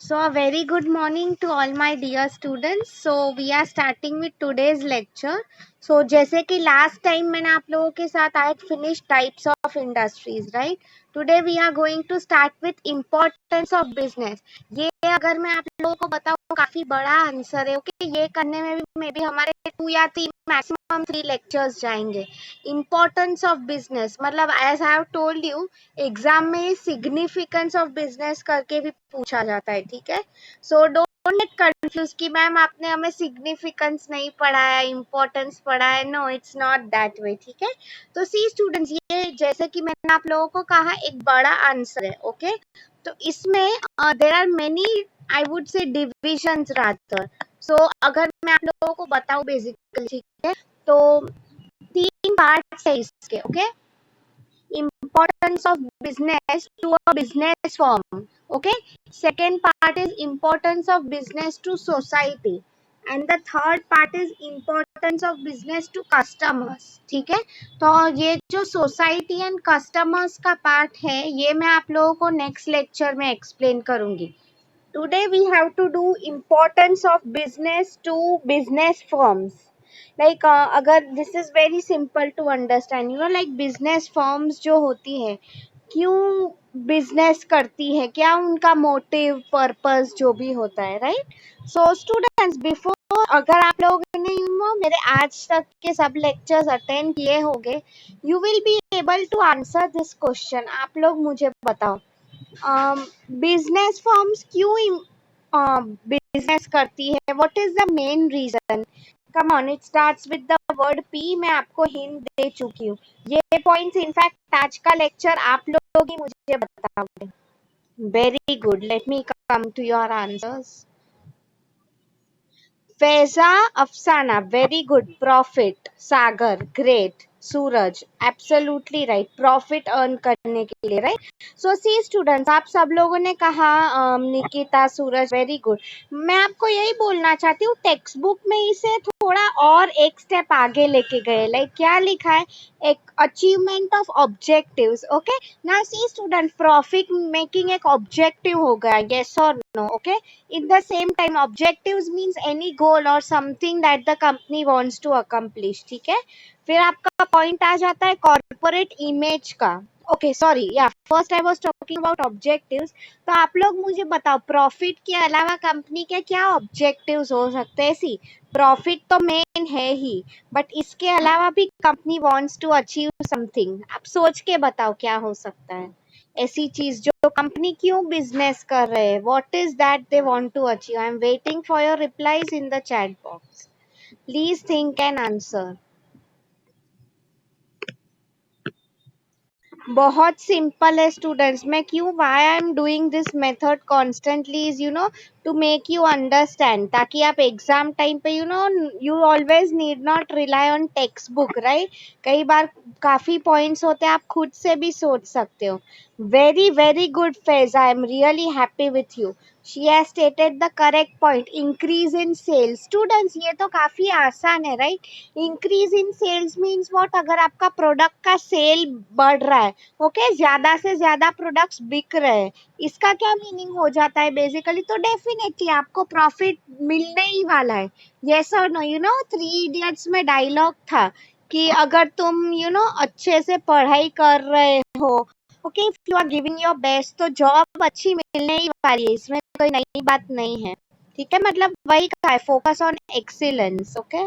So, a very good morning to all my dear students. So, we are starting with today's lecture. So, जैसे कि last time मैंने आप लोगों के साथ I had finished types of industries, right? Today we are going to start with importance of business. ये अगर मैं आप लोगों को बताऊँ काफी बड़ा आंसर है, ओके? ये करने में भी मे बी हमारे 2 या 3 मैक्सिमम 3 लेक्चर्स जाएंगे. Importance of business मतलब as I have told you exam में सिग्निफिकेंस ऑफ बिजनेस करके भी पूछा जाता है. ठीक है, सो डोंट गेट कंफ्यूज कि मैम आपने हमें सिग्निफिकेंस नहीं पढ़ाया, इंपॉर्टेंस पढ़ाया. No, it's not that way. ठीक है, तो सी स्टूडेंट्स, ये जैसे कि मैंने आप लोगों को कहा एक बड़ा आंसर है. ओके, तो इसमें there are many, I would say divisions rather. So अगर मैं आप लोगों को बताऊं बेसिकली, ठीक है, तो 3 पार्ट्स है इसके. Okay, importance of business to a business firm. Okay, second part is importance of business to society, and the third part is importance of business to customers. ठीक है, तो ये जो सोसाइटी एंड कस्टमर्स का part है ये मैं आप लोगों को नेक्स्ट लेक्चर में एक्सप्लेन करूंगी. Today we have to do importance of business to business firms. Like अगर this is very simple to understand, like business firms जो होती है क्यों बिजनेस करती है, क्या उनका मोटिव पर्पस जो भी होता है, राइट? सो स्टूडेंट्स, बिफोर अगर आप लोगों ने मेरे आज तक के सब लेक्चर्स अटेंड किए होंगे, you will be able to answer this question. आप लोग मुझे बताओ, बिजनेस फर्म्स क्यों बिजनेस करती है? What is the main reason? Come on, it starts with the word P. मैं आपको हिंट दे चुकी हूँ. ये पॉइंट्स इनफैक्ट आज का लेक्चर आप लोग ही मुझे बताओगे. Very good, let me come to your answers. Faiza, Afsana, very good. Profit, Sagar, great. Suraj, absolutely right, profit earn करने के लिए, राइट? सो सी स्टूडेंट्स, आप सब लोगों ने कहा निकिता, सूरज, वेरी गुड. मैं आपको यही बोलना चाहती हूँ, टेक्स्ट बुक में इसे थोड़ा और एक स्टेप आगे लेके गए. लाइक क्या लिखा है? एक achievement of objectives. Okay, now see student, profit making एक ऑब्जेक्टिव हो गया, यस और no? Okay, in the same time objectives means any goal or something that the company wants to accomplish. ठीक है, फिर आपका पॉइंट आ जाता है कॉर्पोरेट इमेज का. ओके, सॉरी, या first I was talking about objectives. तो आप लोग मुझे बताओ, प्रॉफिट के अलावा कंपनी के क्या ऑब्जेक्टिव्स हो सकते हैं? सी, प्रॉफिट तो मेन है ही, बट इसके अलावा भी company wants to achieve something. आप सोच के बताओ क्या हो सकता है ऐसी चीज जो कंपनी क्यों बिजनेस कर रहे हैं. What is that they want to achieve? I am waiting for your replies in the chat box. Please think and answer. बहुत सिंपल है स्टूडेंट्स. मैं क्यों, why I am doing this method constantly is to make you understand, ताकि आप exam time पे you always need not rely on text book, right? कई बार काफी पॉइंट्स होते हैं, आप खुद से भी सोच सकते हो. Very very good phase, I am really happy with you. She has stated the correct point. Increase in sales. Students, ये तो काफी आसान है, right? Increase in sales means what? अगर आपका प्रोडक्ट का सेल बढ़ रहा है, ओके, ज्यादा से ज्यादा प्रोडक्ट्स बिक रहे हैं, इसका क्या मीनिंग हो जाता है बेसिकली? तो डेफिनेटली आपको प्रॉफिट मिलने ही वाला है. यस और नो? थ्री इडियट्स में डायलॉग था कि अगर तुम अच्छे से पढ़ाई कर रहे हो, okay, if you are giving your best, तो जॉब अच्छी मिलने ही वाली है, इसमें कोई नई बात नहीं है. ठीक है, मतलब वही कहा है, फोकस ऑन एक्सीलेंस. ओके,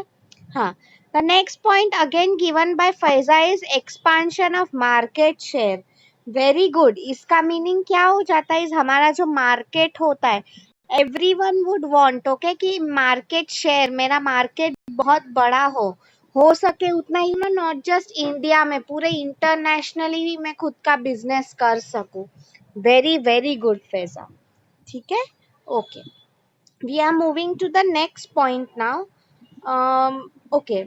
हाँ. The next point again given by Faiza is expansion of market share. Very good. इसका मीनिंग क्या हो जाता है? हमारा जो मार्केट होता है, everyone would want, okay, कि मार्केट शेयर, मेरा मार्केट बहुत बड़ा हो सके उतना ही नॉट जस्ट इंडिया में, पूरे इंटरनेशनली भी मैं खुद का बिजनेस कर सकूं. Very very good Faiza. ठीक है, okay, we are moving to the next point now. Okay,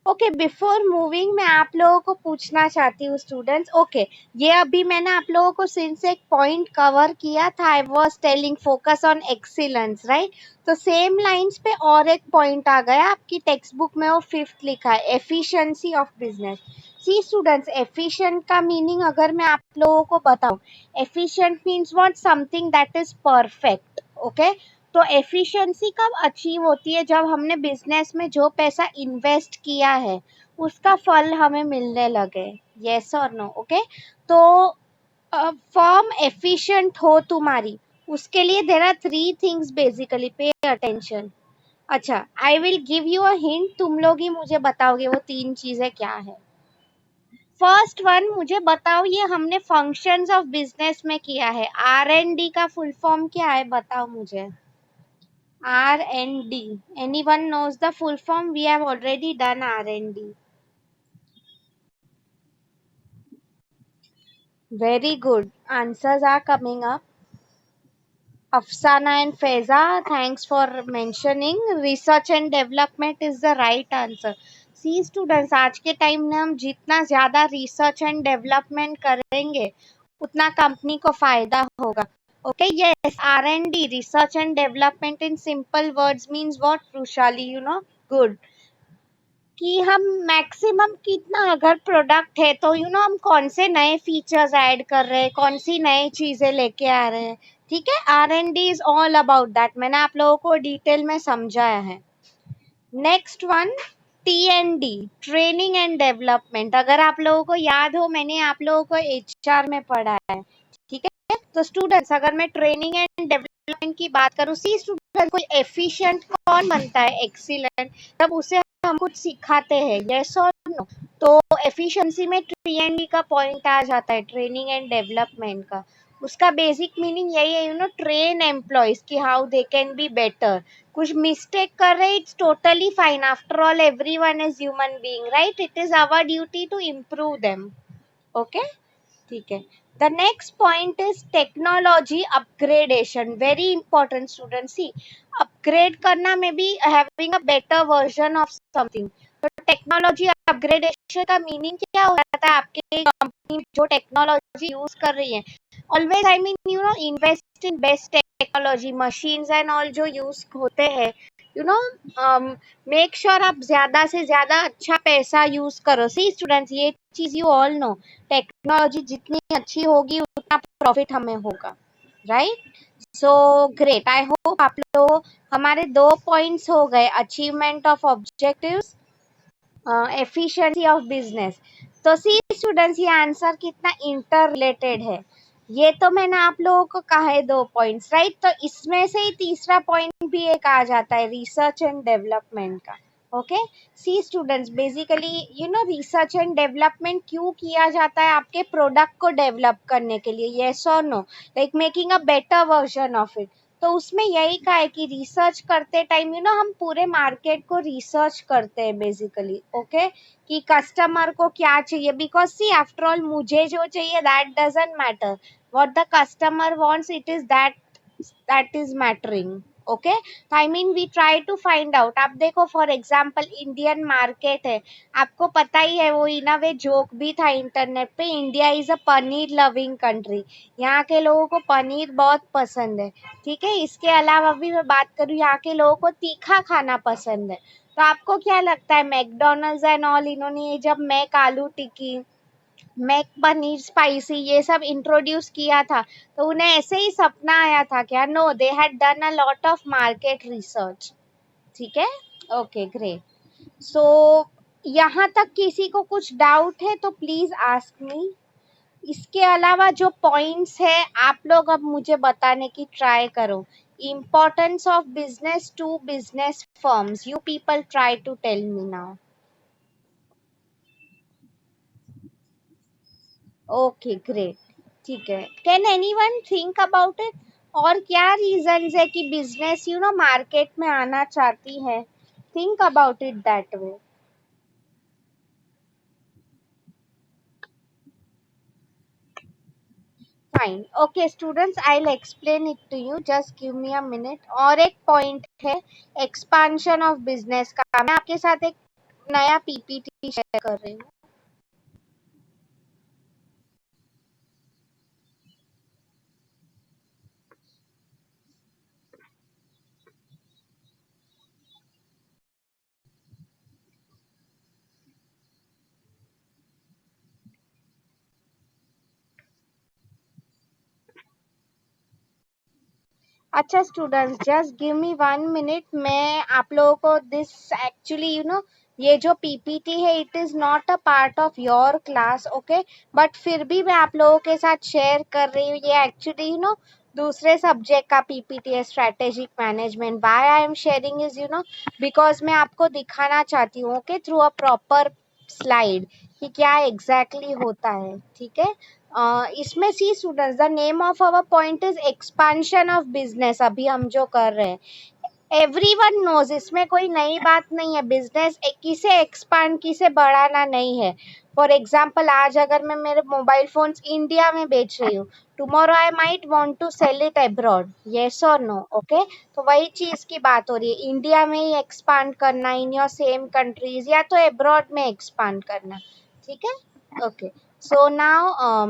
okay, before moving मैं आप लोगों को पूछना चाहती हूँ स्टूडेंट्स। ओके, ये अभी मैंने आप लोगों को सिंस एक पॉइंट कवर किया था, I was telling focus on excellence, right? तो सेम लाइंस पे और एक पॉइंट आ गया आपकी टेक्स्ट बुक में, वो फिफ्थ लिखा है, efficiency of business. See students, efficient का मीनिंग अगर मैं आप लोगों को बताऊं, efficient means what, something that is perfect. Okay, तो एफिशिएंसी कब अचीव होती है? जब हमने बिजनेस में जो पैसा इन्वेस्ट किया है उसका फल हमें मिलने लगे। यस और नो? ओके, तो फर्म एफिशिएंट हो तुम्हारी, उसके लिए there are three things basically, pay attention. अच्छा, I will give you a hint, तुम लोग ही मुझे बताओगे वो तीन चीजें क्या है। फर्स्ट वन मुझे बताओ, ये हमने फंक्शंस ऑफ बिजनेस में किया है, आर एंड डी का फुल फॉर्म क्या है बताओ मुझे। R&D. Anyone knows the full form? We have already done R&D. Very good. Answers are coming up. Afsana and Faiza, thanks for mentioning. Research and development is the right answer. See students, आज के time में हम जितना ज्यादा research and development करेंगे उतना company को फायदा होगा। Okay, yes, R&D, research and development in simple words means what, Rushali? Good. कि हम मैक्सिमम कितना, अगर प्रोडक्ट है तो हम कौन से नए फीचर्स ऐड कर रहे हैं, कौन सी नई चीजें लेके आ रहे हैं। ठीक है, R&D is all about that, मैंने आप लोगों को डिटेल में समझाया है। Next one, T&D, training and development. अगर आप लोगों को याद हो, मैंने आप लोगों को HR में पढ़ा है। ठीक है, तो स्टूडेंट्स, अगर मैं ट्रेनिंग एंड डेवलपमेंट की बात करूँ, सी स्टूडेंट, कोई एफिशिएंट कौन बनता है? एक्सीलेंट, तब उसे हम कुछ सिखाते हैं। यस और नो? तो एफिशिएंसी में T&D का पॉइंट आ जाता है, ट्रेनिंग एंड डेवलपमेंट का। उसका बेसिक मीनिंग यही है, ट्रेन एम्प्लॉयज की how they can be better. कुछ मिस्टेक कर रहे, it's totally fine, after all everyone is human being, right? It is our duty to improve them. Okay, ठीक है। The next point is technology upgradation, very important student. See, upgrade करना में be having a better version of something. तो technology upgradation का meaning क्या हो जाता है? आपके कंपनी जो टेक्नोलॉजी यूज कर रही है, always I mean invest in best technology, machines and all जो यूज होते हैं, यू नो मेक श्योर आप ज्यादा से ज्यादा अच्छा पैसा यूज करो। सी स्टूडेंट्स, ये चीज यू ऑल नो, टेक्नोलॉजी जितनी अच्छी होगी उतना प्रॉफिट हमें होगा, right? So great, I hope आप लोग, हमारे दो पॉइंट्स हो गए, achievement of objectives, efficiency of business. तो सी स्टूडेंट्स, ये आंसर कितना इंटर रिलेटेड है, ये तो मैंने आप लोगों को कहा है दो पॉइंट्स, राइट? तो इसमें से ही तीसरा पॉइंट भी एक आ जाता है, रिसर्च एंड डेवलपमेंट का। Okay, see students, basically research and development क्यों किया जाता है? आपके प्रोडक्ट को डेवलप करने के लिए। यस और no? Like making a better version of it. तो उसमें यही कहा है कि रिसर्च करते टाइम हम पूरे मार्केट को रिसर्च करते हैं बेसिकली। ओके, कि कस्टमर को क्या चाहिए, बिकॉज सी आफ्टर ऑल मुझे जो चाहिए that doesn't matter, what the customer wants, it is that is mattering. Okay, I mean we try to find out. आप देखो, फॉर एग्जाम्पल इंडियन मार्केट है, आपको पता ही है, वो इन अ वे जोक भी था इंटरनेट पे, India is a paneer loving country, यहाँ के लोगों को पनीर बहुत पसंद है। ठीक है, इसके अलावा भी मैं बात करूँ, यहाँ के लोगों को तीखा खाना पसंद है। तो आपको क्या लगता है, मैकडोनल्ड्स एंड ऑल, इन्होंने ये जब मैक आलू टिक्की, मैक पनीर स्पाइसी ये सब इंट्रोड्यूस किया था, तो उन्हें ऐसे ही सपना आया था क्या? No, they had done a lot of market research. ठीक है, ओके ग्रेट। सो यहाँ तक किसी को कुछ डाउट है तो प्लीज आस्क मी। इसके अलावा जो पॉइंट्स है आप लोग अब मुझे बताने की ट्राई करो। Importance of business to business firms, you people try to tell me now. Okay great, ठीक है। Can anyone think about it? और क्या रीजंस है कि बिजनेस मार्केट में आना चाहती है? Think about it that way. Fine, okay students, I will explain it to you, just give me a minute. और एक पॉइंट है एक्सपांशन ऑफ बिजनेस का, मैं आपके साथ एक नया पीपीटी शेयर कर रही हूँ। अच्छा स्टूडेंट्स, जस्ट गिव मी 1 मिनट। मैं आप लोगों को दिस एक्चुअली ये जो पीपीटी है it is not a part of your class, okay, but फिर भी मैं आप लोगों के साथ शेयर कर रही हूँ। ये एक्चुअली दूसरे सब्जेक्ट का पीपीटी है, strategic management. Why I am sharing is because मैं आपको दिखाना चाहती हूँ, okay, through a proper slide कि क्या एग्जैक्टली exactly होता है। ठीक है, इसमें see students, the name of our point is expansion of business. अभी हम जो कर रहे हैं एवरीवन नोज, इसमें कोई नई बात नहीं है। बिजनेस किसे एक्सपांड, किसे बढ़ाना नहीं है। फॉर एग्जाम्पल, आज अगर मैं मेरे मोबाइल फोन्स इंडिया में बेच रही हूँ, tomorrow I might want to sell it abroad, yes और नो, ओके। तो वही चीज की बात हो रही है, इंडिया में ही एक्सपांड करना, इन योर सेम कंट्रीज, या तो अब्रॉड में एक्सपांड करना। ठीक है, okay. So now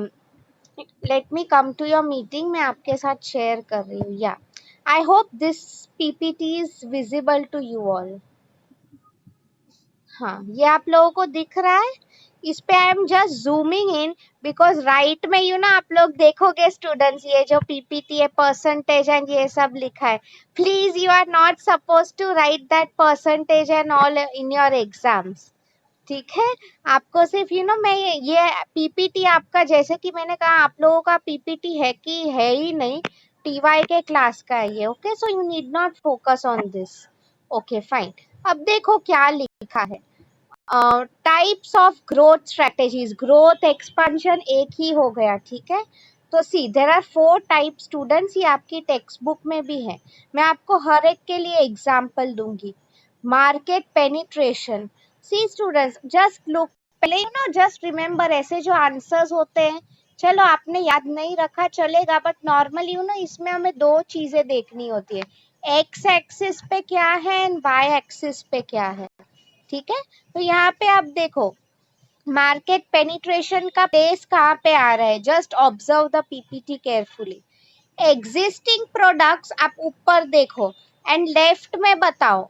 let me come to your meeting. मैं आपके साथ शेयर कर रही हूँ, या I hope this PPT is visible to you all. हाँ, ये आप लोगों को दिख रहा है। इस पे I am just zooming in because right में आप लोग देखोगे स्टूडेंट्स, ये जो पीपीटी है परसेंटेज एंड ये सब लिखा है। Please, you are not suppose to write that percentage and all in your exams. ठीक है, आपको सिर्फ मैं ये पीपीटी आपका, जैसे कि मैंने कहा, आप लोगों का पीपीटी है कि है ही नहीं, टीवाई के क्लास का है ये, okay. So you need not focus on this, okay fine. अब देखो क्या लिखा है, types of growth strategies. Growth expansion एक ही हो गया, ठीक है। तो सी देर आर 4 टाइप स्टूडेंट्स, ये आपकी टेक्स्ट बुक में भी है। मैं आपको हर एक के लिए एग्जाम्पल दूंगी। मार्केट पेनिट्रेशन, सी स्टूडेंट्स, जस्ट लुक, पहले जस्ट रिमेम्बर, ऐसे जो आंसर्स होते हैं, चलो आपने याद नहीं रखा चलेगा, बट नॉर्मली इसमें हमें 2 चीजें देखनी होती है, एक्स एक्सिस पे क्या है एंड वाई एक्सिस पे क्या है। ठीक है, तो यहाँ पे आप देखो, मार्केट पेनिट्रेशन का बेस कहाँ पे आ रहा है, just observe the PPT carefully. Existing products आप ऊपर देखो एंड लेफ्ट में बताओ,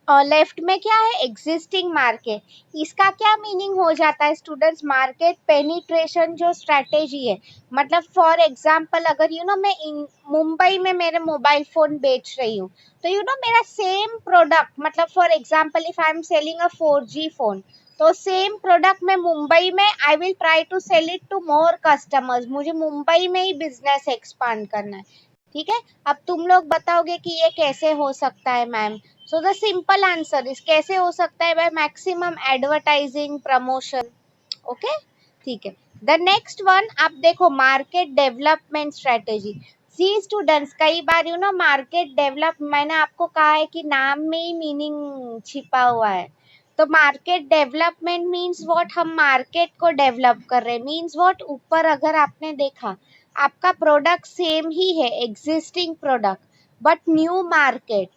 लेफ्ट में क्या है, एग्जिस्टिंग मार्केट। इसका क्या मीनिंग हो जाता है स्टूडेंट्स, मार्केट पेनिट्रेशन जो स्ट्रेटेजी है, मतलब फॉर एग्जांपल अगर मैं मुंबई में मेरे मोबाइल फोन बेच रही हूँ, तो मेरा सेम प्रोडक्ट, मतलब for example if I am selling a 4G phone, तो सेम प्रोडक्ट मैं मुंबई में I will try to sell it to more customers. मुझे मुंबई में ही बिजनेस एक्सपांड करना है। ठीक है, अब तुम लोग बताओगे कि ये कैसे हो सकता है ma'am. So the simple answer इस कैसे हो सकता है, by maximum advertising promotion, okay. ठीक है, द नेक्स्ट वन आप देखो, मार्केट डेवलपमेंट स्ट्रेटेजी। सी स्टूडेंट्स, कई बार मार्केट डेवलप, मैंने आपको कहा है कि नाम में ही मीनिंग छिपा हुआ है। तो मार्केट डेवलपमेंट मीन्स व्हाट, हम मार्केट को डेवलप कर रहे हैं, मीन्स व्हाट, ऊपर अगर आपने देखा, आपका प्रोडक्ट सेम ही है, existing product, but new market,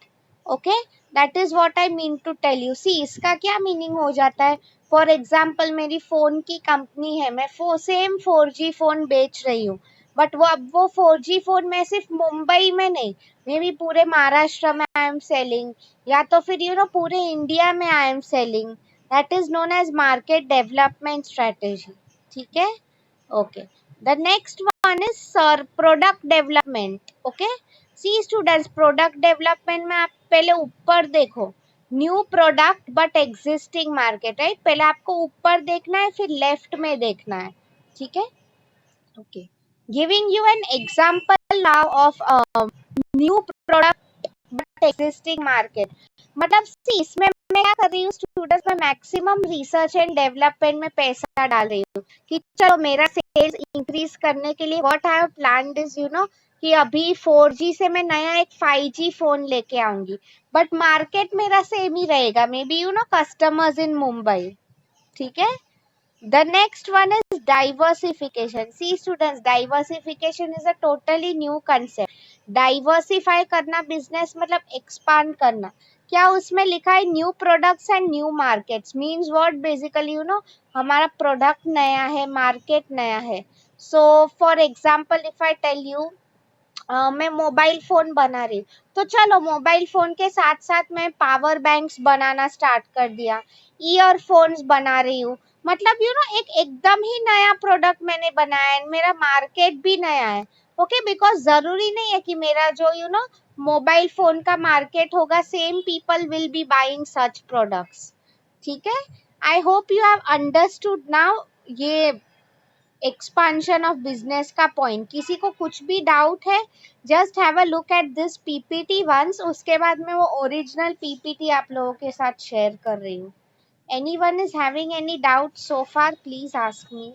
okay, that is what I mean to tell you. See इसका क्या मीनिंग हो जाता है, फॉर एग्जाम्पल मेरी फोन की कंपनी है, मैं सेम 4G फोन बेच रही हूँ, बट वो अब वो 4G फोन मैं सिर्फ मुंबई में नहीं, मे बी पूरे महाराष्ट्र में आई एम सेलिंग, या तो फिर पूरे इंडिया में I am selling. That is known as market development strategy. ठीक है, okay. The next one is sir product development, okay. See students, product development में आप पहले ऊपर देखो, new product but existing market, right. पहले आपको ऊपर देखना है, फिर लेफ्ट में देखना है। ठीक है, okay. Giving you an example now of new product but existing market, मतलब सी इसमें मैं क्या कर रही हूँ स्टूडेंट्स, मैं मैक्सिमम रिसर्च एंड डेवलपमेंट में पैसा डाल रही हूँ कि चलो मेरा सेल्स इंक्रीज करने के लिए what I have planned is कि अभी 4G से मैं नया एक 5G फोन लेके आऊंगी, बट मार्केट मेरा सेम ही रहेगा, मे बी कस्टमर्स इन मुंबई। ठीक है, the next one is diversification. See students, diversification is a totally new concept. Diversify करना business मतलब expand करना, क्या उसमें लिखा है new products and new markets, means what basically हमारा प्रोडक्ट नया है, मार्केट नया है. So for example if I tell you मैं मोबाइल फोन बना रही, तो चलो मोबाइल फोन के साथ साथ मैं पावर बैंक्स बनाना स्टार्ट कर दिया, ईयरफोन्स बना रही हूँ. मतलब एक एकदम ही नया प्रोडक्ट मैंने बनाया है, मेरा मार्केट भी नया है. ओके, बिकॉज जरूरी नहीं है कि मेरा जो मोबाइल फोन का मार्केट होगा same people will be buying such products. ठीक है. I hope you have understood now ये एक्सपांशन ऑफ बिजनेस का पॉइंट. किसी को कुछ भी डाउट है, just have a look at this PPT once, उसके बाद मैं वो ओरिजिनल पीपीटी आप लोगों के साथ शेयर कर रही हूँ. Anyone is having any doubt so far, please ask me.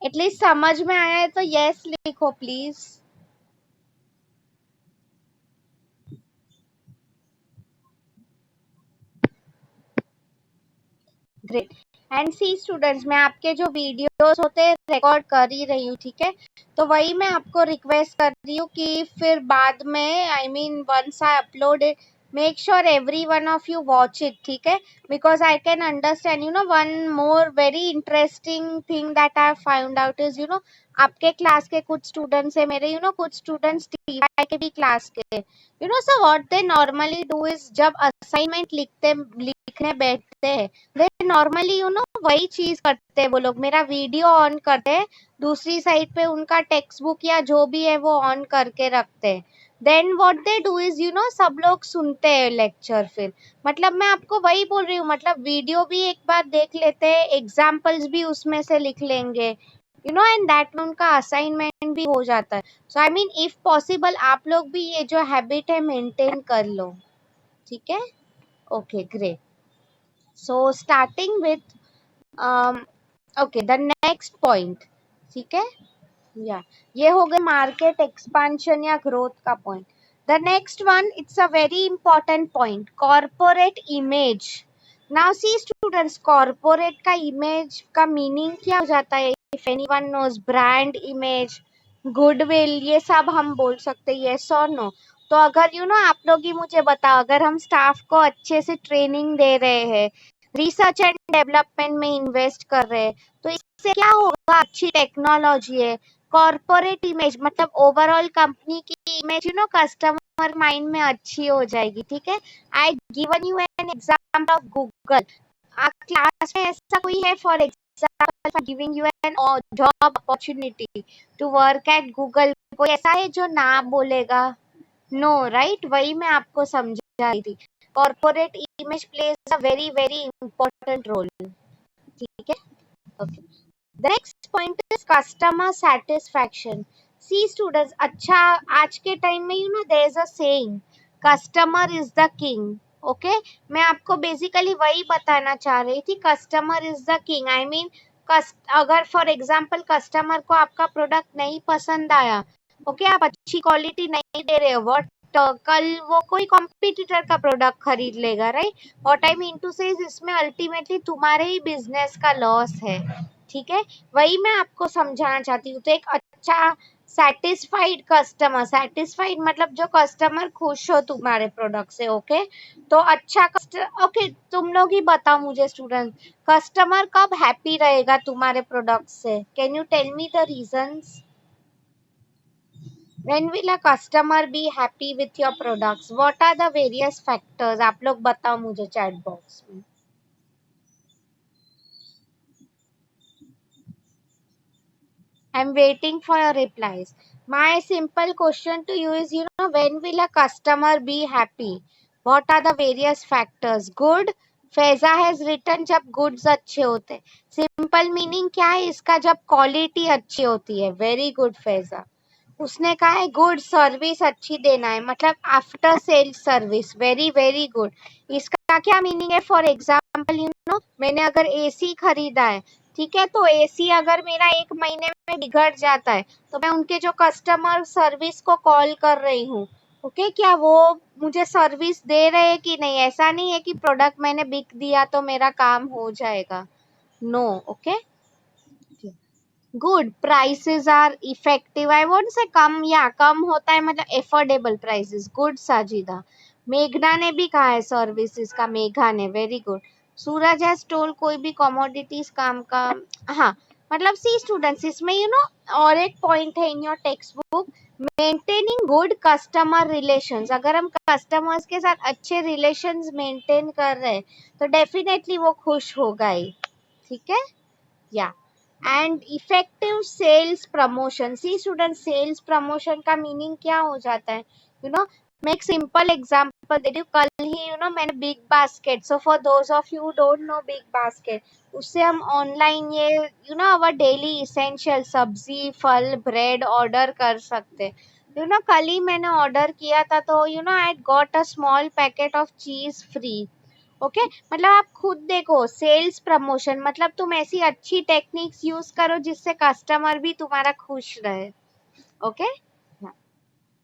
At least समझ में आया है तो यस लिखो please. Great. And see students, मैं आपके जो वीडियोस होते हैं रिकॉर्ड कर ही रही हूँ. ठीक है. तो वही मैं आपको रिक्वेस्ट कर रही हूँ कि फिर बाद में I mean once I upload it, make sure every one of you watch it. ठीक है. Because I can understand one more very interesting thing that I found out is आपके क्लास के कुछ स्टूडेंट्स है मेरे, कुछ स्टूडेंट्स टीवाई के भी क्लास के. So what they normally do is, जब असाइनमेंट लिखने बैठते हैं, वे नॉर्मली वही चीज करते हैं. वो लोग मेरा वीडियो ऑन करते हैं, दूसरी साइड पे उनका टेक्स्ट बुक या जो भी है वो ऑन करके रखते हैं. Then what they do is सब लोग सुनते हैं लेक्चर. फिर मतलब मैं आपको वही बोल रही हूँ, मतलब वीडियो भी एक बार देख लेते हैं, एग्जाम्पल्स भी उसमें से लिख लेंगे, एंड दैट में उनका असाइनमेंट भी हो जाता है. So I mean if possible आप लोग भी ये जो हैबिट है मेंटेन कर लो. ठीक है. Okay, great. So starting with okay, the next point. ठीक है. या ये हो गए मार्केट एक्सपांशन या ग्रोथ का point. The next one, it's a very important point, corporate image. Now see students, corporate का इमेज का मीनिंग क्या हो जाता है? If anyone knows, brand image, goodwill, ये सब हम बोल सकते हैं, यस और नो. तो अगर आप लोग ही मुझे बताओ, अगर हम स्टाफ को अच्छे से ट्रेनिंग दे रहे हैं, रिसर्च एंड डेवलपमेंट में इन्वेस्ट कर रहे हैं, तो इससे क्या होगा? अच्छी टेक्नोलॉजी है, कॉर्पोरेट इमेज मतलब ओवरऑल कंपनी की इमेज कस्टमर माइंड में अच्छी हो जाएगी. ठीक है. I given you an example of Google. Class में ऐसा कोई है for example for giving you an job opportunity to work at Google, कोई ऐसा है जो ना बोलेगा? No, right. वही मैं आपको समझा रही थी. Corporate image plays a very very important role. ठीक है. Okay. The next point is customer satisfaction. See students, अच्छा आज के टाइम में there is a saying, customer is the king. Okay? मैं आपको बेसिकली वही बताना चाह रही थी, customer is the king. I mean, अगर फॉर एग्जाम्पल कस्टमर को आपका प्रोडक्ट नहीं पसंद आया, ओके, आप अच्छी क्वालिटी नहीं दे रहे हो, वट कल वो कोई कॉम्पिटिटर का प्रोडक्ट खरीद लेगा, right. What I mean to say इसमें अल्टीमेटली तुम्हारे ही बिजनेस का लॉस है. ठीक है. वही मैं आपको समझाना चाहती हूँ. तो एक अच्छा सेटिस्फाइड कस्टमर, सेटिस्फाइड मतलब जो कस्टमर खुश हो तुम्हारे प्रोडक्ट से. ओके. तो अच्छा ओके, तुम लोग ही बताओ मुझे स्टूडेंट, कस्टमर कब हैप्पी रहेगा तुम्हारे प्रोडक्ट से? Can you tell me the reasons? When will a customer be happy with your products? What are the various factors? आप लोग बताओ मुझे चैट बॉक्स में. I'm waiting for your replies. My simple question to you is, when will a customer be happy? What are the various factors? Good. Faiza has written जब goods अच्छे होते. Simple meaning क्या है इसका? जब quality अच्छी होती है. Very good Faiza. उसने कहा है गुड सर्विस अच्छी देना है, मतलब after sales service. Very very good. इसका क्या मीनिंग है? फॉर एग्जाम्पल मैंने अगर एसी खरीदा है, ठीक है, तो एसी अगर मेरा 1 महीने में बिगड़ जाता है, तो मैं उनके जो कस्टमर सर्विस को कॉल कर रही हूँ. ओके. क्या वो मुझे सर्विस दे रहे हैं कि नहीं? ऐसा नहीं है कि प्रोडक्ट मैंने बिक दिया तो मेरा काम हो जाएगा. No. Okay. Good, prices are effective, I won't say कम, या कम होता है मतलब एफोर्डेबल प्राइसेस, गुड साजिदा। मेघना ने भी कहा है सर्विसेज का, मेघा ने, very good. Suraj has told कोई भी कमोडिटीज काम का, हाँ, मतलब सी स्टूडेंट्स इसमें और एक पॉइंट है in your text book, maintaining good customer relations. अगर हम कस्टमर्स के साथ अच्छे रिलेशंस मेंटेन कर रहे हैं तो डेफिनेटली वो खुश होगा ही, ठीक है, yeah. And effective sales promotion, see student sales promotion का मीनिंग क्या हो जाता है, मेक सिंपल एग्जांपल दे रही, कल ही मैंने big basket, so for those of you don't know big basket, उससे हम ऑनलाइन ये अवर डेली इसेंशियल सब्जी फल ब्रेड ऑर्डर कर सकते, कल ही मैंने ऑर्डर किया था तो I got a small packet of चीज फ्री, ओके मतलब आप खुद देखो, सेल्स प्रमोशन मतलब तुम ऐसी अच्छी टेक्निक्स यूज करो जिससे कस्टमर भी तुम्हारा खुश रहे, okay.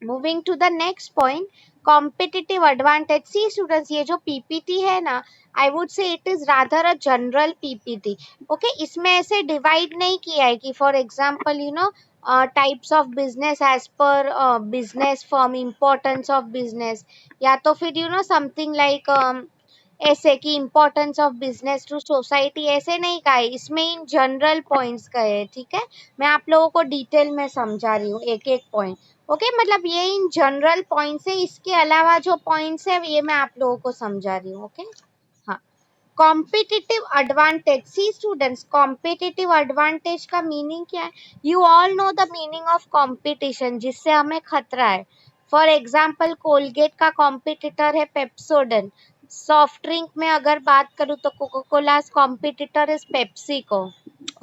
Moving to the next point, competitive advantage. See students ये जो पीपीटी है ना, I would say it is rather a general PPT, okay, इसमें ऐसे डिवाइड नहीं किया है कि for example types of business as per business firm, importance of business, या तो फिर समथिंग लाइक ऐसे कि importance of business to society, ऐसे नहीं कहा है, इसमें इन जनरल पॉइंट्स कहे हैं, ठीक है, मैं आप लोगों को डिटेल में समझा रही हूँ एक एक पॉइंट, ओके मतलब ये इन जनरल पॉइंट्स है, इसके अलावा जो पॉइंट्स है ये मैं आप लोगों को समझा रही हूँ, ओके। हाँ, competitive advantage, see students competitive advantage का मीनिंग क्या है, you all know the meaning of competition, जिससे हमें खतरा है, फॉर एग्जांपल कोलगेट का कॉम्पिटिटर है पेप्सोडेंट, सॉफ्ट ड्रिंक में अगर बात करूँ तो coca cola competitor is PepsiCo,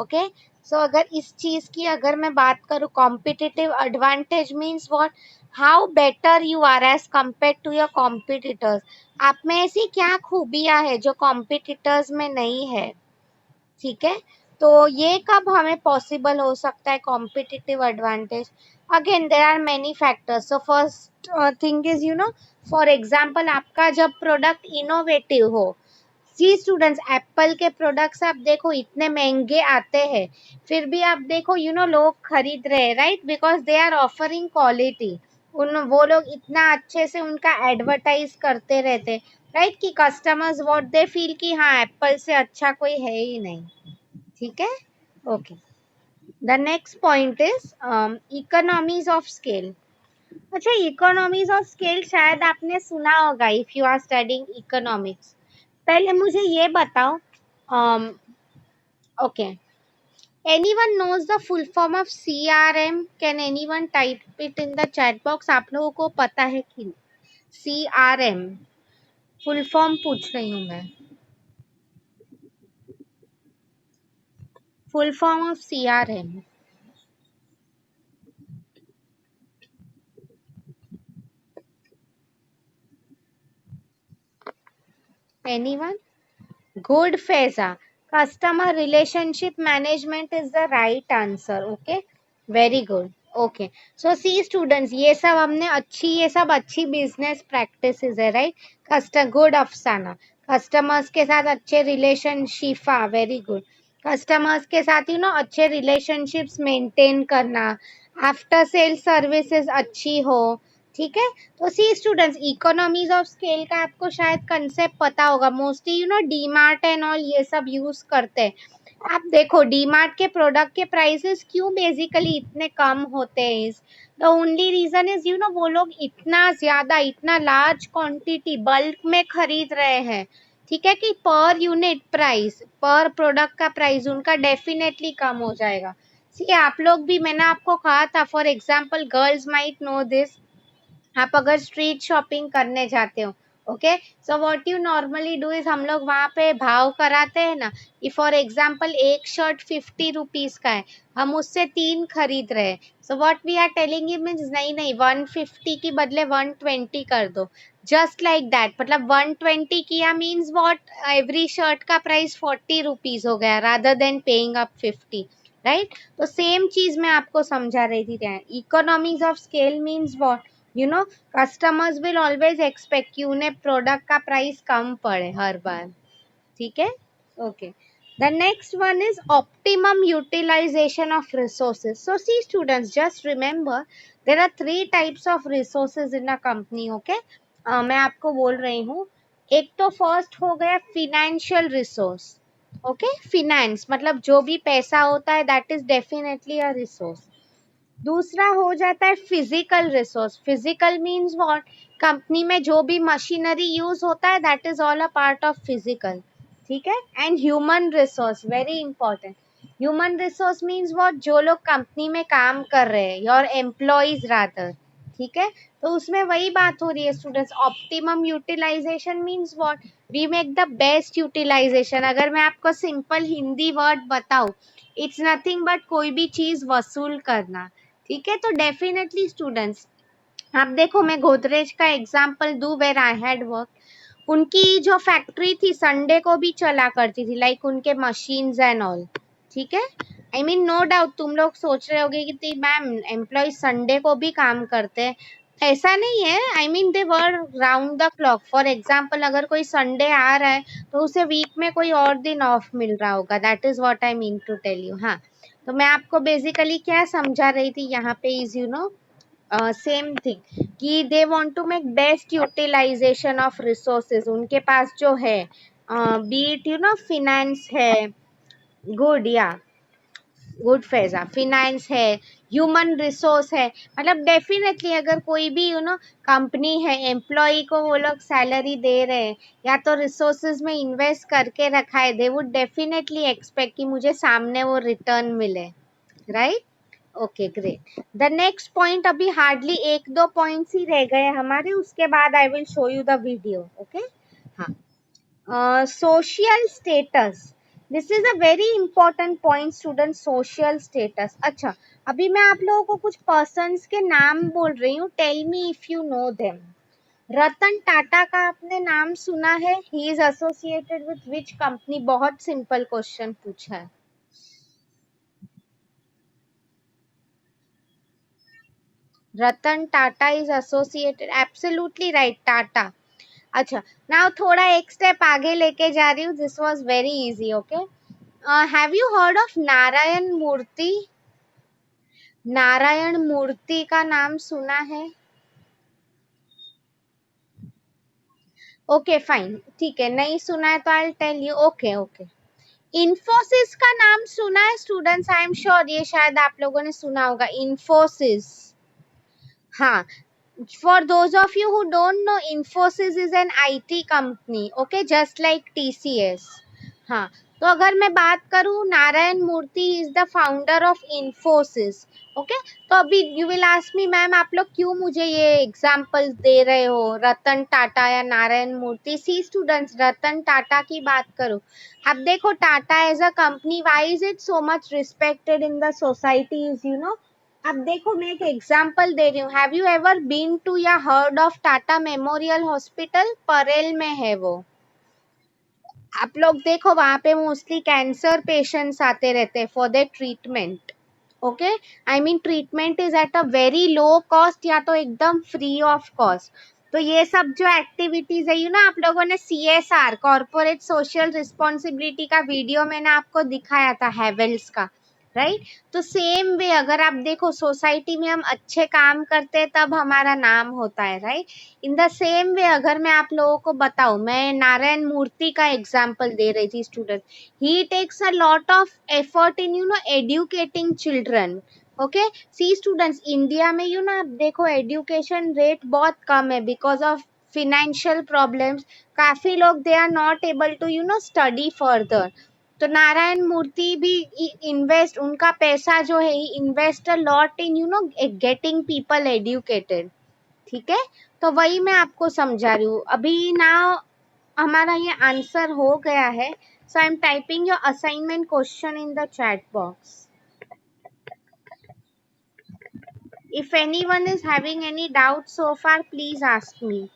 okay. So अगर इस चीज की अगर मैं बात करूँ, competitive advantage means what, how better you are as compare to your competitors, आप में ऐसी क्या खूबियां है जो कॉम्पिटिटर्स में नहीं है, ठीक है, तो ये कब हमें पॉसिबल हो सकता है competitive advantage, again there are many factors, so first thing is for example आपका जब प्रोडक्ट इनोवेटिव हो, सी स्टूडेंट्स एप्पल के प्रोडक्ट्स आप देखो इतने महंगे आते हैं, फिर भी आप देखो लोग खरीद रहे हैं, right, because they are offering quality, उन वो लोग इतना अच्छे से उनका एडवर्टाइज करते रहते, राइट, कि कस्टमर्स व्हाट दे फील कि हाँ एप्पल से अच्छा कोई है ही नहीं, ठीक है, okay. The next point is economies of scale. अच्छा, इकोनॉमीज ऑफ स्केल शायद आपने सुना होगा if you are studying economics, पहले मुझे ये बताओ, okay, anyone knows the full form of CRM? Can anyone type it in the chat box? आप लोगों को पता है कि नहीं? CRM फुल फॉर्म पूछ रही हूँ मैं, full form of CRM, anyone? Good, Faiza. Customer relationship management is the right answer. Okay, very good. Okay, so see students, ये सब हमने अच्छी, ये सब अच्छी बिजनेस प्रैक्टिसेस है, राइट, गुड अफसाना, कस्टमर्स के साथ अच्छे रिलेशन, शिफा वेरी गुड, कस्टमर्स के साथ अच्छे रिलेशनशिप्स मेंटेन करना, आफ्टर सेल सर्विसेज अच्छी हो, ठीक है, तो सी स्टूडेंट्स इकोनॉमीज ऑफ स्केल का आपको शायद कंसेप्ट पता होगा, मोस्टली डीमार्ट एंड ऑल ये सब यूज करते हैं, आप देखो डीमार्ट के प्रोडक्ट के प्राइसेस क्यों बेसिकली इतने कम होते हैं, द ओनली रीजन इज वो लोग इतना ज्यादा, इतना लार्ज क्वांटिटी बल्क में खरीद रहे हैं, ठीक है, कि पर यूनिट प्राइस, पर प्रोडक्ट का प्राइस उनका डेफिनेटली कम हो जाएगा, सी आप लोग भी, मैंने आपको कहा था for example girls might know this, आप अगर स्ट्रीट शॉपिंग करने जाते हो, okay, so what you normally do is, हम लोग वहां पे भाव कराते हैं ना, कि फॉर एग्जांपल एक शर्ट 50 रुपीज का है, हम उससे 3 खरीद रहे हैं, so what we are telling you means नहीं नहीं 150 की बदले 120 कर दो, जस्ट लाइक दैट, मतलब 120 किया मीन्स व्हाट, एवरी शर्ट का प्राइस 40 रुपीज हो गया rather than paying up 50, right, तो सेम चीज मैं आपको समझा रही थी, economies of scale means what, customers will always expect कि उन्हें प्रोडक्ट का प्राइस कम पड़े हर बार, ठीक है, okay. The next one is optimum utilization of resources. So see students, just remember there are three types of resources in a company. Okay, मैं आपको बोल रही हूँ. एक तो फर्स्ट हो गया फिनेंशियल रिसोर्स. ओके, फिनेंस मतलब जो भी पैसा होता है that is definitely a resource. दूसरा हो जाता है physical resource. Physical means what, company में जो भी मशीनरी यूज होता है that is all a part of physical. ठीक है. And human resource, very important. Human resource means what, जो लोग कंपनी में काम कर रहे हैं, योर एम्प्लॉयज रादर. ठीक है. तो उसमें वही बात हो रही है students, optimum utilization means what, we make the best utilization. अगर मैं आपको सिंपल हिंदी वर्ड बताऊं, इट्स नथिंग बट कोई भी चीज वसूल करना. ठीक है. तो डेफिनेटली स्टूडेंट्स, आप देखो मैं गोदरेज का एग्जांपल दूं वेयर आई हैड वर्क. उनकी जो फैक्ट्री थी संडे को भी चला करती थी, लाइक उनके मशीन्स एंड ऑल. ठीक है. आई मीन नो डाउट तुम लोग सोच रहे होगे कि मैम एम्प्लॉय संडे को भी काम करते हैं. ऐसा नहीं है. I mean they were round the clock. For example अगर कोई संडे आ रहा है तो उसे वीक में कोई और दिन ऑफ मिल रहा होगा. That is what I mean to tell you. हाँ, तो मैं आपको बेसिकली क्या समझा रही थी यहाँ पे is you know same thing कि they want to make best utilisation of resources. उनके पास जो है, be it you know finance है, गुड या गुड फैजा फिनेंस है, ह्यूमन रिसोर्स है. मतलब डेफिनेटली अगर कोई भी यू नो कंपनी है, एम्प्लॉय को वो लोग सैलरी दे रहे हैं या तो रिसोर्सेज में इन्वेस्ट करके रखा है, दे वुड डेफिनेटली एक्सपेक्ट कि मुझे सामने वो रिटर्न मिले. Right. Okay great. The next point, अभी हार्डली एक दो पॉइंट्स ही रह गए हमारे, उसके बाद I will show you the video. Okay. हाँ, social status, this is a very important point student. Social status. अच्छा, अभी मैं आप लोगों को कुछ पर्सन्स के नाम बोल रही हूँ, tell me if you know them. Ratan Tata का आपने नाम सुना है? He is associated with which company? बहुत सिंपल क्वेश्चन पूछा है. Ratan Tata is associated, absolutely right, Tata. अच्छा, नाउ थोड़ा एक स्टेप आगे लेके जा रही हूँ. This was very easy. Okay, have you heard of Narayan Murthy? Narayan Murthy का नाम सुना है? ओके फाइन, ठीक है, नहीं सुना है तो I tell you. Okay okay. Infosys का नाम सुना है स्टूडेंट्स? आई एम श्योर ये शायद आप लोगों ने सुना होगा, इन्फोसिस. हाँ, for those of you who don't know, Infosys is an IT company, okay, just like TCS. हाँ, तो अगर मैं बात करूँ, Narayan Murthy is the founder of Infosys. Okay. तो अभी you will ask me, ma'am आप लोग क्यों मुझे ये एग्जांपल्स दे रहे हो, रतन टाटा या नारायण मूर्ति? सी स्टूडेंट्स, रतन टाटा की बात करो. अब देखो Tata as a company, why is it so much respected in the society is you know. अब देखो मैं एक एग्जांपल दे रही हूँ. Have you ever been to या heard of Tata memorial hospital? Parel में है वो. आप लोग देखो वहां पे मोस्टली कैंसर पेशेंट्स आते रहते हैं for their treatment. Okay, I mean treatment is at a very low cost या तो एकदम फ्री ऑफ कॉस्ट. तो ये सब जो एक्टिविटीज है यू नो, आप लोगों ने CSR, कॉर्पोरेट सोशल रिस्पॉन्सिबिलिटी का वीडियो मैंने आपको दिखाया था हैवेल्स का. राइट. तो सेम वे अगर आप देखो सोसाइटी में हम अच्छे काम करते हैं तब हमारा नाम होता है. Right. In the same way अगर मैं आप लोगों को बताऊं, मैं नारायण मूर्ति का एग्जांपल दे रही थी student. He takes a lot of effort in you know educating children. Okay. See students, India में यू नो आप देखो एजुकेशन रेट बहुत कम है बिकॉज ऑफ फिनेंशियल प्रॉब्लम्स. काफी लोग they are not able to you know study further. तो नारायण मूर्ति भी invest, उनका पैसा जो है invest a lot in you know getting people educated. ठीक है. तो वही मैं आपको समझा रही हूँ. अभी ना हमारा ये आंसर हो गया है. So I am typing your assignment question in the chat box. If anyone is having any doubt so far, please ask me.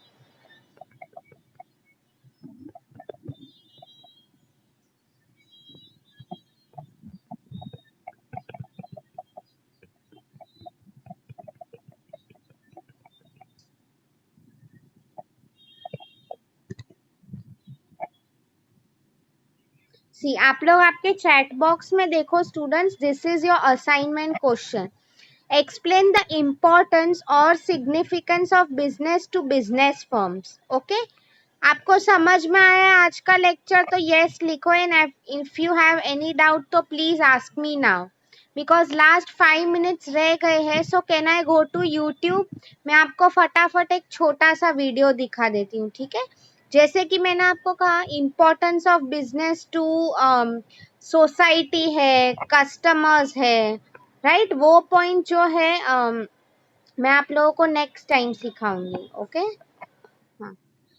See आप लोग आपके चैट बॉक्स में देखो students, this is your assignment question. Explain the importance और significance of business to business firms. Okay, आपको समझ में आया आज का लेक्चर? तो यस लिखो, and if you have any doubt तो please ask me now, because last 5 minutes रह गए हैं। So can I go to YouTube? मैं आपको फटाफट एक छोटा सा वीडियो दिखा देती हूँ, ठीक है? जैसे कि मैंने आपको कहा, importance of business to society है, कस्टमर्स है, राइट? वो पॉइंट जो है मैं आप लोगों को नेक्स्ट टाइम सिखाऊंगी। ओके, हाँ।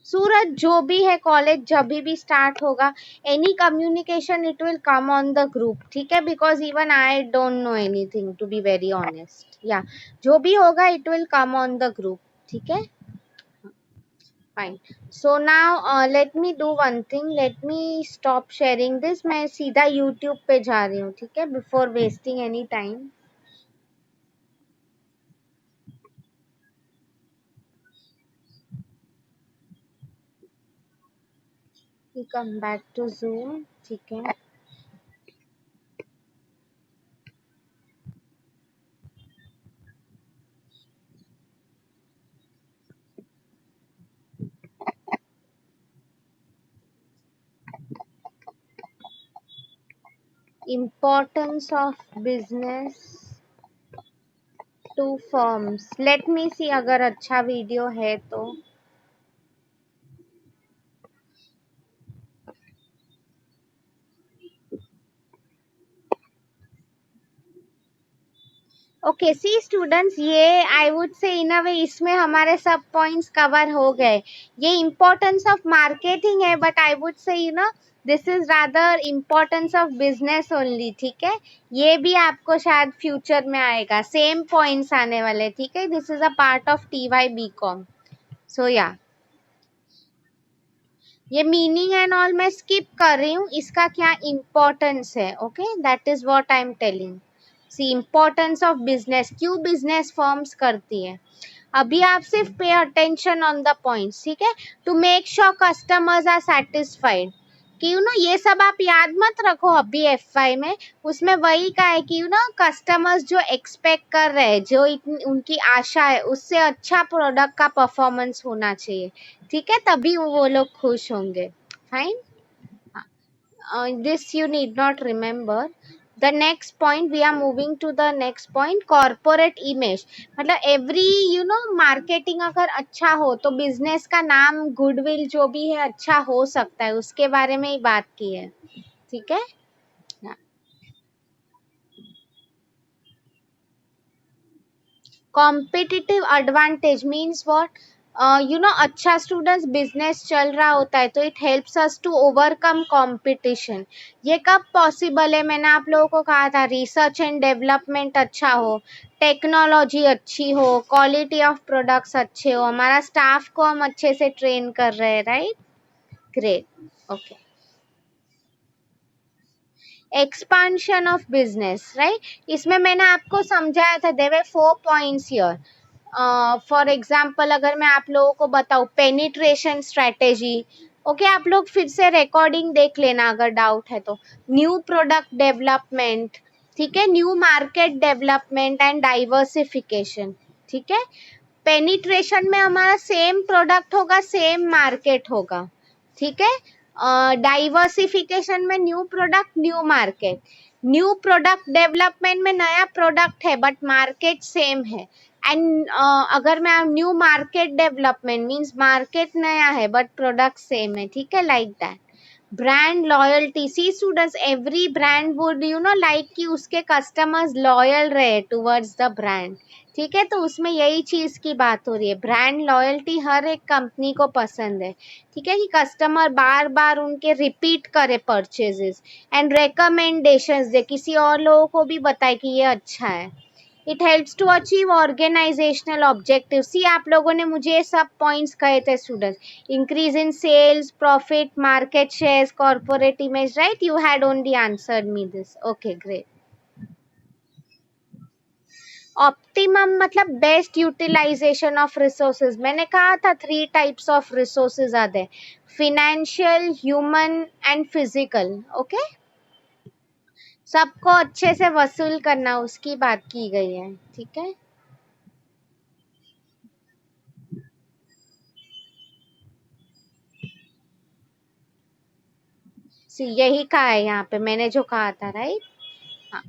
सूरज, जो भी है कॉलेज जब भी स्टार्ट होगा, any communication it will come on the group, ठीक है? Because even I don't know anything to be very honest. या जो भी होगा it will come on the group, ठीक है? Fine. So now let me do one thing, let me stop sharing this. मैं सीधा यूट्यूब पे जा रही हूँ, ठीक है? Before wasting any time, we come back to Zoom, ठीक है? Importance of business to firms. Let me see अगर अच्छा वीडियो है तो। ओके, सी स्टूडेंट्स, ये आई वुड से इन अ वे इसमें हमारे सब पॉइंट्स कवर हो गए। ये इम्पोर्टेंस ऑफ मार्केटिंग है, बट आई वुड से this is rather importance of business only, ठीक है? ये भी आपको शायद फ्यूचर में आएगा, सेम पॉइंट्स आने वाले, ठीक है? This is a part of TY BCom। So yeah ये मीनिंग एंड ऑल मैं स्किप कर रही हूँ, इसका क्या इम्पोर्टेंस है। Okay, that is what I am telling. See importance of business, क्यों बिजनेस फॉर्म्स करती है। अभी आप सिर्फ pay attention on the points, ठीक है? To make sure customers are satisfied, कि ये सब आप याद मत रखो अभी F5 में। उसमें वही का है कि कस्टमर्स जो एक्सपेक्ट कर रहे हैं, जो उनकी आशा है, उससे अच्छा प्रोडक्ट का परफॉर्मेंस होना चाहिए, ठीक है? तभी वो लोग खुश होंगे। Fine, this you need not remember. The next point, we are moving to the next point, corporate image। मतलब एवरी मार्केटिंग अगर अच्छा हो तो बिजनेस का नाम, गुडविल जो भी है अच्छा हो सकता है, उसके बारे में ही बात की है, ठीक है? Competitive advantage means what? अच्छा स्टूडेंट्स, बिजनेस चल रहा होता है तो it helps us to overcome competition. ये कब पॉसिबल है? मैंने आप लोगों को कहा था, रिसर्च एंड डेवलपमेंट अच्छा हो, टेक्नोलॉजी अच्छी हो, क्वालिटी ऑफ प्रोडक्ट्स अच्छे हो, हमारा स्टाफ को हम अच्छे से ट्रेन कर रहे हैं, right? Great, okay. Expansion of business, right? इसमें मैंने आपको समझाया था, there were 4 points here. For example अगर मैं आप लोगों को बताऊं, पेनिट्रेशन स्ट्रेटेजी। ओके, आप लोग फिर से रिकॉर्डिंग देख लेना अगर डाउट है तो। न्यू प्रोडक्ट डेवलपमेंट, ठीक है? New market development and diversification, ठीक है? पेनिट्रेशन में हमारा सेम प्रोडक्ट होगा, सेम मार्केट होगा, ठीक है? डाइवर्सिफिकेशन में new product, new market. New product development में नया प्रोडक्ट है बट मार्केट सेम है। एंड अगर मैं new market development means market नया है बट प्रोडक्ट सेम है, ठीक है? Like that. Brand loyalty, see students, every brand would like कि उसके कस्टमर्स लॉयल रहे टुवर्ड्स द ब्रांड, ठीक है? तो उसमें यही चीज की बात हो रही है, ब्रांड लॉयल्टी हर एक कंपनी को पसंद है, ठीक है? कि कस्टमर बार बार उनके रिपीट करे परचेजेस, एंड रिकमेंडेशंस दे, किसी और लोगों को भी बताए कि ये अच्छा है। It helps to achieve organisational objective. See आप लोगों ने मुझे ये सब पॉइंट्स कहे थे students, increase in sales, profit, market shares, corporate image, right? You had only answered me this. Okay, great. Optimum मतलब बेस्ट यूटिलाइजेशन ऑफ रिसोर्सेज। मैंने कहा था 3 types of resources are there, financial, human and physical. Okay, सबको अच्छे से वसूल करना, उसकी बात की गई है। ठीक है, यही कहा है यहाँ पे मैंने जो कहा था, राइट। हाँ,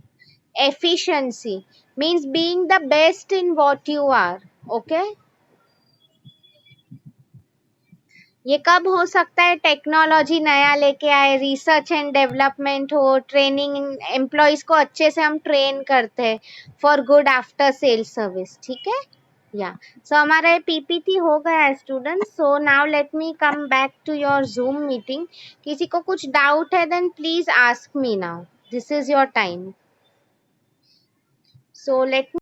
efficiency means being the best in what you are. Okay, ये कब हो सकता है? टेक्नोलॉजी नया लेके आए, रिसर्च एंड डेवलपमेंट हो, ट्रेनिंग, एम्प्लॉयज को अच्छे से हम ट्रेन करते हैं for good after sales service. ठीक है, या सो हमारा ये पीपीटी हो गया है student. So now let me come back to your Zoom meeting. किसी को कुछ डाउट है then please ask me now, this is your time. So late